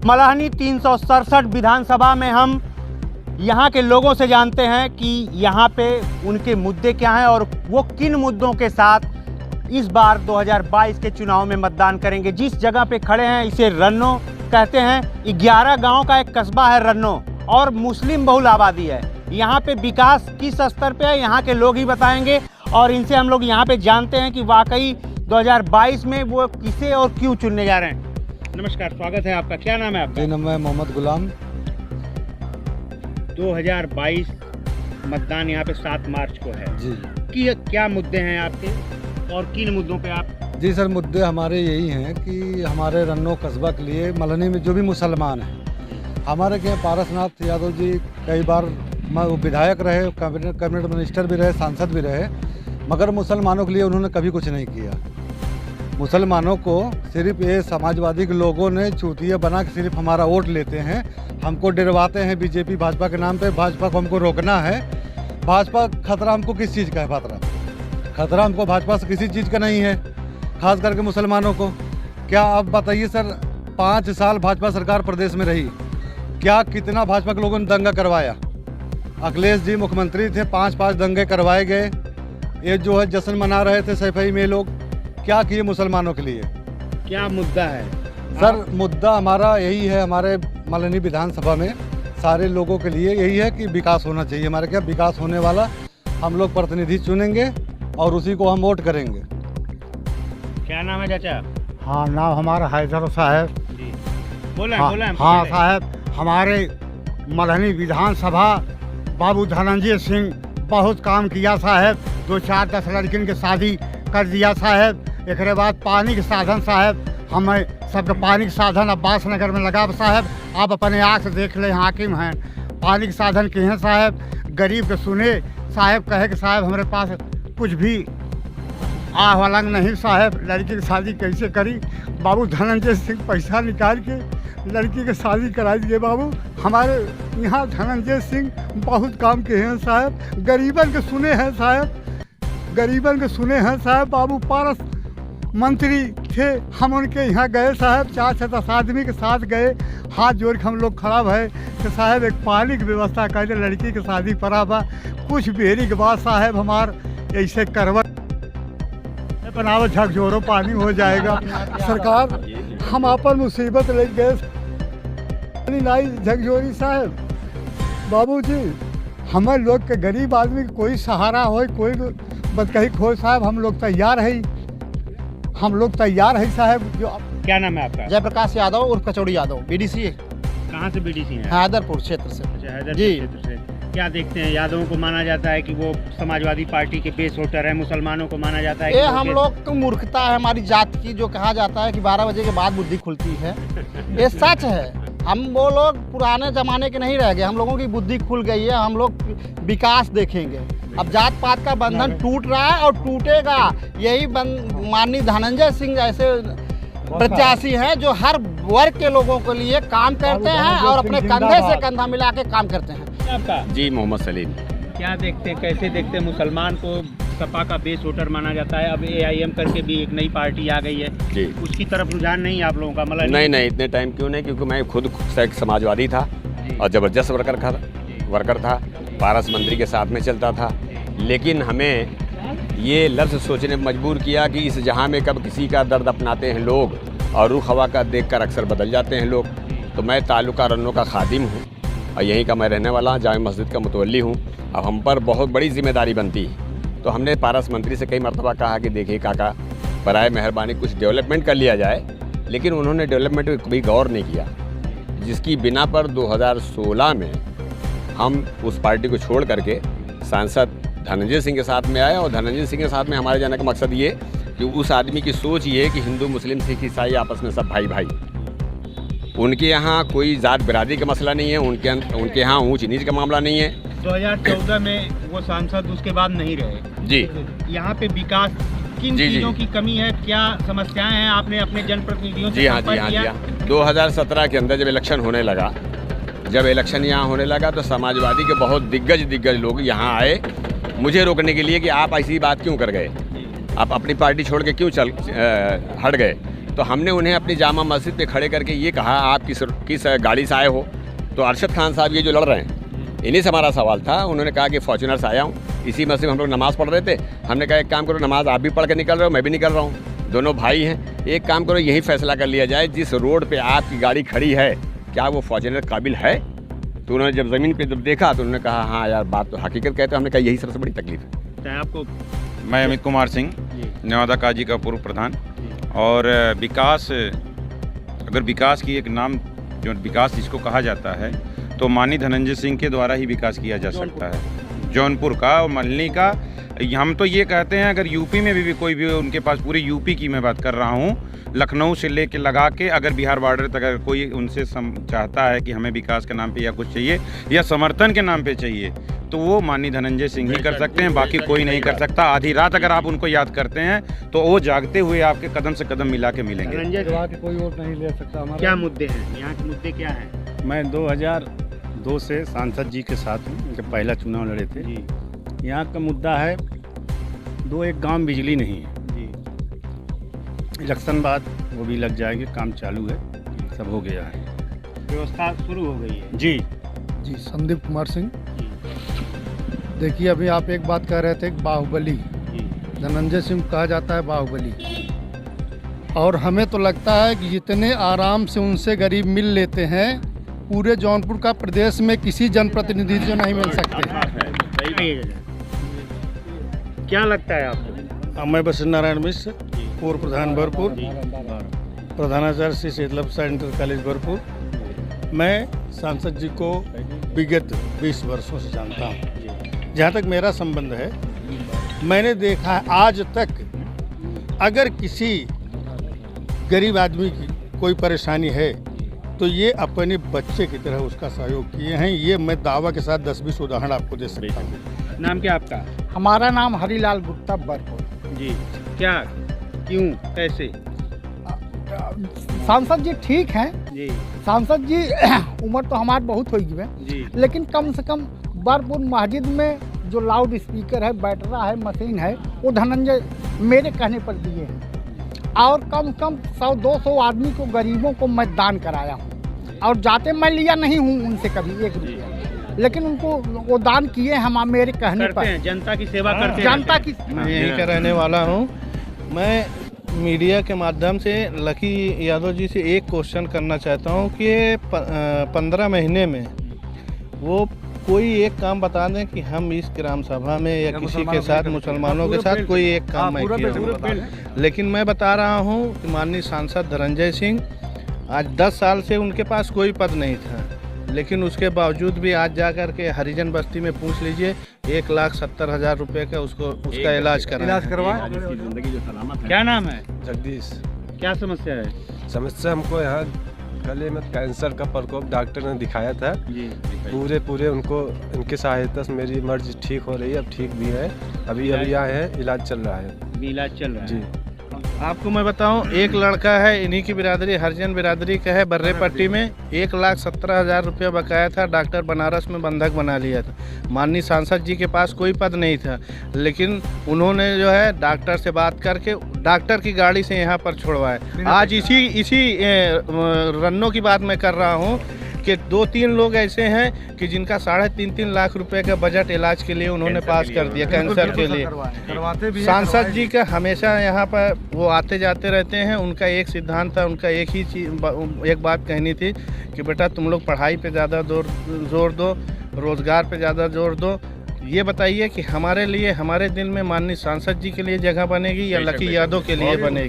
मल्हानी 367 विधानसभा में हम यहाँ के लोगों से जानते हैं कि यहाँ पे उनके मुद्दे क्या हैं और वो किन मुद्दों के साथ इस बार 2022 के चुनाव में मतदान करेंगे। जिस जगह पे खड़े हैं इसे रन्नो कहते हैं। 11 गांव का एक कस्बा है रन्नो और मुस्लिम बहुल आबादी है। यहाँ पे विकास किस स्तर पे है यहाँ के लोग ही बताएंगे और इनसे हम लोग यहाँ पे जानते हैं कि वाकई 2022 में वो किसे और क्यों चुनने जा रहे हैं। नमस्कार, स्वागत है आपका। क्या नाम है आपका? जी, नाम है मोहम्मद गुलाम। 2022 मतदान यहाँ पे 7 मार्च को है जी। कि क्या मुद्दे हैं आपके और किन मुद्दों पे आप? जी सर, मुद्दे हमारे यही हैं कि हमारे रन्नो कस्बा के लिए मल्हानी में जो भी मुसलमान हैं, हमारे के पारसनाथ यादव जी कई बार विधायक रहे, कैबिनेट मिनिस्टर भी रहे, सांसद भी रहे, मगर मुसलमानों के लिए उन्होंने कभी कुछ नहीं किया। मुसलमानों को सिर्फ ये समाजवादी के लोगों ने चूतिया बना के सिर्फ हमारा वोट लेते हैं, हमको डरवाते हैं बीजेपी भाजपा के नाम पे। भाजपा को हमको रोकना है। भाजपा खतरा हमको किस चीज़ का है? खतरा हमको भाजपा से किसी चीज़ का नहीं है, खास करके मुसलमानों को। क्या आप बताइए सर, 5 साल भाजपा सरकार प्रदेश में रही, क्या कितना भाजपा के लोगों ने दंगा करवाया? अखिलेश जी मुख्यमंत्री थे, 5 दंगे करवाए गए। ये जो है जश्न मना रहे थे सैफई में लोग, क्या किए मुसलमानों के लिए? क्या मुद्दा है सर? मुद्दा हमारा यही है, हमारे मल्हानी विधानसभा में सारे लोगों के लिए यही है कि विकास होना चाहिए। हमारे क्या विकास होने वाला, हम लोग प्रतिनिधि चुनेंगे और उसी को हम वोट करेंगे। क्या नाम है चाचा? हाँ, नाम हमारा हैदर साहब। जी, बोला हाँ साहब, हमारे मल्हानी विधानसभा बाबू धनंजय सिंह बहुत काम किया साहब। 2-4-10 लड़किन के शादी कर दिया साहब। एक बाद पानी के साधन साहब, हमें सबके पानी के साधन अब्बास नगर में लगा साहब। आप अपने आँख से देख ले, हाकिम हैं, पानी के साधन के हैं साहब। गरीब के सुने साहब, कहे कि साहब हमारे पास कुछ भी वलंग नहीं साहब, लड़की की शादी कैसे करी? बाबू धनंजय सिंह पैसा निकाल के लड़की की शादी कराई दिए बाबू। हमारे यहाँ धनंजय सिंह बहुत काम के हैं साहब, गरीबन के सुने हैं साहब, गरीबन के सुने हैं साहब। बाबू पारस मंत्री थे, हम उनके यहाँ गए साहब, 4 से 10 आदमी के साथ गए, हाथ जोड़ के हम लोग खड़ा भए कि साहब एक पानी की व्यवस्था कर दे, लड़की की शादी पड़ा बा। कुछ बेरी के बाद साहब हमार ऐसे करवट बनावो, झकझोरो पानी हो जाएगा। सरकार हम अपन मुसीबत ले गए नहीं झकझोरी साहब। बाबूजी हमारे लोग के गरीब आदमी के कोई सहारा हो, कोई बदकही खो साहब, हम लोग तैयार है, हम लोग तैयार है साहब। जो क्या नाम है आपका? जयप्रकाश यादव उर्फ कचौड़ी यादव, बीडीसी। कहाँ से बीडीसी हैं? हैदरपुर क्षेत्र से। अच्छा, हैदरपुर जी। क्षेत्र से। क्या देखते हैं, यादवों को माना जाता है कि वो समाजवादी पार्टी के बेस वोटर है, मुसलमानों को माना जाता है ये हम लोग की मूर्खता है हमारी जात की, जो कहा जाता है कि 12 बजे के बाद बुद्धि खुलती है। ये सच है। हम वो लोग पुराने ज़माने के नहीं रह गए, हम लोगों की बुद्धि खुल गई है। हम लोग विकास देखेंगे। अब जात पात का बंधन टूट रहा है और टूटेगा। यही माननीय धनंजय सिंह जैसे प्रत्याशी हैं जो हर वर्ग के लोगों के लिए काम करते हैं और अपने कंधे से कंधा मिला के काम करते हैं। आपका? जी, मोहम्मद सलीम। क्या देखते हैं, कैसे देखते हैं? मुसलमान को सपा का बेस वोटर माना जाता है, अब AIM करके भी एक नई पार्टी आ गई है जी, उसकी तरफ रुझान नहीं है आप लोगों का? मतलब नहीं, इतने टाइम क्यों नहीं, क्योंकि मैं खुद एक समाजवादी था और ज़बरदस्त वर्कर था, पारस मंत्री के साथ में चलता था। लेकिन हमें ये लफ्ज़ सोचने पर मजबूर किया कि इस जहां में कब किसी का दर्द अपनाते हैं लोग और रुख हवा का देखकर अक्सर बदल जाते हैं लोग। तो मैं ताल्लुका रन्नो का खादिम हूँ और यहीं का मैं रहने वाला, जामे मस्जिद का मुतवल्ली हूँ। अब हम पर बहुत बड़ी जिम्मेदारी बनती है। तो हमने पारस मंत्री से कई मरतबा कहा कि देखिए काका, बराए मेहरबानी कुछ डेवलपमेंट कर लिया जाए, लेकिन उन्होंने डेवलपमेंट पर कभी गौर नहीं किया, जिसकी बिना पर 2016 में हम उस पार्टी को छोड़ करके सांसद धनंजय सिंह के साथ में आए। और धनंजय सिंह के साथ में हमारे जाने का मकसद ये कि उस आदमी की सोच ये है कि हिंदू मुस्लिम सिख ईसाई आपस में सब भाई भाई। उनके यहाँ कोई जात बिरादरी का मसला नहीं है, उनके यहाँ ऊंच नीच का मामला नहीं है। 2014 में वो सांसद उसके बाद नहीं रहे जी। यहाँ पे विकास किन चीज़ों की कमी है, क्या समस्याएं हैं? आपने अपने जनप्रतिनिधियों से संपर्क किया? 2017 के अंदर जब इलेक्शन होने लगा, यहाँ होने लगा तो समाजवादी के बहुत दिग्गज लोग यहाँ आए मुझे रोकने के लिए कि आप ऐसी बात क्यों कर गए, आप अपनी पार्टी छोड़ के क्यों हट गए। तो हमने उन्हें अपनी जामा मस्जिद पे खड़े करके ये कहा, आप किस गाड़ी से आए हो? तो अरशद खान साहब ये जो लड़ रहे हैं, इन्हीं से हमारा सवाल था। उन्होंने कहा कि फॉर्च्यूनर से आया हूँ। इसी मस्जिद में हम लोग नमाज़ पढ़ रहे थे। हमने कहा एक काम करो, नमाज़ आप भी पढ़ के निकल रहे हो, मैं भी निकल रहा हूँ, दोनों भाई हैं, एक काम करो यही फैसला कर लिया जाए, जिस रोड पे आपकी गाड़ी खड़ी है क्या वो फॉर्च्यूनर काबिल है? तो उन्होंने जब ज़मीन पे जब देखा तो उन्होंने कहा हाँ यार बात तो हकीकत कहते हैं। हमने कहा यही सबसे बड़ी तकलीफ है। आपको मैं अमित कुमार सिंह, नवादा काजी का पूर्व प्रधान। और विकास, अगर विकास की एक नाम जो विकास जिसको कहा जाता है तो माननीय धनंजय सिंह के द्वारा ही विकास किया जा सकता है, जौनपुर का और मल्हनी का। हम तो ये कहते हैं अगर यूपी में भी कोई भी उनके पास, पूरी यूपी की मैं बात कर रहा हूँ, लखनऊ से लेके लगा के अगर बिहार बॉर्डर तक अगर कोई उनसे चाहता है कि हमें विकास के नाम पे या कुछ चाहिए या समर्थन के नाम पे चाहिए तो वो माननीय धनंजय सिंह ही कर सकते हैं, बाकी कोई नहीं कर सकता। आधी रात अगर आप उनको याद करते हैं तो वो जागते हुए आपके कदम से कदम मिला के मिलेंगे। कोई और नहीं ले सकता हमारा। क्या मुद्दे हैं यहाँ के? मुद्दे क्या हैं? मैं 2002 से सांसद जी के साथ हूँ, जब पहला चुनाव लड़े थे। यहाँ का मुद्दा है एक गांव बिजली नहीं है। इलेक्शन बाद वो भी लग जाएंगे, काम चालू है, सब हो गया है, व्यवस्था शुरू हो गई है। जी संदीप कुमार सिंह। देखिए अभी आप एक बात कह रहे थे बाहुबली, धनंजय सिंह कहा जाता है बाहुबली, और हमें तो लगता है कि जितने आराम से उनसे गरीब मिल लेते हैं पूरे जौनपुर का प्रदेश में किसी जनप्रतिनिधि से नहीं मिल सकते। क्या लगता है आपको? मैं बसंत नारायण मिश्र, पूर्व प्रधान भरपूर, प्रधानाचार्य श्री शीतलभसा इंटर कॉलेज भरपूर। मैं सांसद जी को विगत 20 वर्षों से जानता हूँ। जहाँ तक मेरा संबंध है, मैंने देखा है आज तक अगर किसी गरीब आदमी की कोई परेशानी है तो ये अपने बच्चे की तरह उसका सहयोग किए हैं। ये मैं दावा के साथ 10-20 उदाहरण आपको दे सकता हूँ। नाम क्या आपका? हमारा नाम हरिलाल गुप्ता बरपुर। जी, क्या, क्यों, कैसे? सांसद जी ठीक हैं जी। सांसद जी उम्र तो हमारी बहुत हो गई है जी, लेकिन कम से कम बरपुर मस्जिद में जो लाउड स्पीकर है, बैटरा है, मशीन है, वो धनंजय मेरे कहने पर दिए हैं। और कम से कम 100-200 आदमी को, गरीबों को मैं दान कराया हूँ। और जाते मैं लिया नहीं हूँ उनसे कभी 1 रुपया, लेकिन उनको वो दान किए हम मेरे कहने पर। हैं, जनता की सेवा करते हैं। जनता की मैं यहीं का रहने वाला हूँ। मैं मीडिया के माध्यम से लकी यादव जी से एक क्वेश्चन करना चाहता हूँ कि 15 महीने में वो कोई एक काम बता दें कि हम इस ग्राम सभा में या किसी के साथ, मुसलमानों के साथ कोई एक काम मैं किया। लेकिन मैं बता रहा हूँ कि माननीय सांसद धनंजय सिंह, आज 10 साल से उनके पास कोई पद नहीं था, लेकिन उसके बावजूद भी आज जाकर के हरिजन बस्ती में पूछ लीजिए, 1,70,000 रुपये का उसका इलाज करवाएं। क्या नाम है? जगदीश। क्या समस्या है? समस्या हमको यहाँ गले में कैंसर का प्रकोप डॉक्टर ने दिखाया था जी। पूरे उनको इनकी सहायता से मेरी मर्ज ठीक हो रही है, अब ठीक भी है, अभी आए हैं, इलाज चल रहा है। इलाज चल रहा है जी। आपको मैं बताऊं, एक लड़का है, इन्हीं की बिरादरी, हरिजन बिरादरी का है, बर्रे पट्टी में 1,70,000 रुपया बकाया था, डॉक्टर बनारस में बंधक बना लिया था। माननीय सांसद जी के पास कोई पद नहीं था, लेकिन उन्होंने जो है डॉक्टर से बात करके डॉक्टर की गाड़ी से यहाँ पर छुड़वाए। आज इसी रन्नों की बात मैं कर रहा हूँ कि 2-3 लोग ऐसे हैं कि जिनका 3.5 लाख रुपए का बजट इलाज के लिए उन्होंने पास कर दिया, कैंसर के लिए। सांसद जी का हमेशा यहाँ पर वो आते जाते रहते हैं। उनका एक सिद्धांत था, उनका एक ही एक बात कहनी थी कि बेटा तुम लोग पढ़ाई पे ज़्यादा जोर दो, रोज़गार पे ज़्यादा जोर दो। ये बताइए कि हमारे लिए, हमारे दिल में माननीय सांसद जी के लिए जगह बनेगी या लकी यादव के लिए बनेगी?